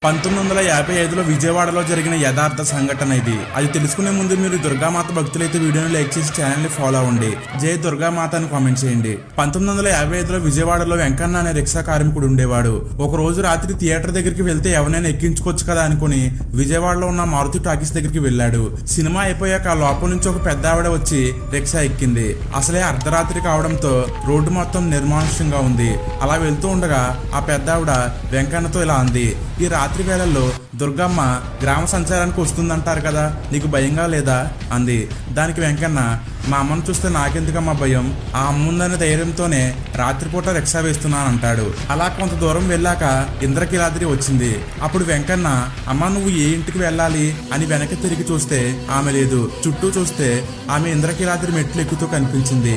1955లో విజయవాడలో జరిగిన యథార్థ సంఘటన ఇది. అది తెలుసుకునే ముందు మీరు దుర్గామాత భక్తులైతే వీడియోని లైక్ చేసి ఛానల్ని ఫాలో అవ్వండి. జై దుర్గామాత అని కామెంట్ చేయండి. 1955లో విజయవాడలో వెంకన్న అనే రిక్షా కార్మికుడు ఉండేవాడు. ఒక రోజు రాత్రి థియేటర్ దగ్గరికి వెళ్తే ఎవరైనా ఎక్కించుకోవచ్చు కదా అనుకుని విజయవాడలో ఉన్న మారుతి టాకీస్ దగ్గరికి వెళ్ళాడు. సినిమా అయిపోయాక ఆ లోపల నుంచి ఒక పెద్ద ఆవిడ వచ్చి రిక్షా ఎక్కింది. అసలే అర్ధరాత్రి కావడంతో రోడ్డు మొత్తం నిర్మానుష్యంగా ఉంది. అలా వెళ్తూ ఉండగా ఆ పెద్ద ఆవిడ వెంకన్నతో ఇలా అంది, ఈ రాత్రి వేళల్లో దుర్గమ్మ గ్రామ సంచారానికి వస్తుందంటారు కదా, నీకు భయంగా లేదా అంది. దానికి వెంకన్న, మా అమ్మను చూస్తే నాకెందుకమ్మా భయం, ఆ అమ్ముందనే ధైర్యంతోనే రాత్రిపూట రిక్షా వేస్తున్నానంటాడు. అలా కొంత దూరం వెళ్ళాక ఇంద్రకీలాద్రి వచ్చింది. అప్పుడు వెంకన్న, అమ్మ నువ్వు ఏ ఇంటికి వెళ్ళాలి అని వెనక్కి తిరిగి చూస్తే ఆమె లేదు. చుట్టూ చూస్తే ఆమె ఇంద్రకీలాద్రి మెట్లు ఎక్కుతూ కనిపించింది.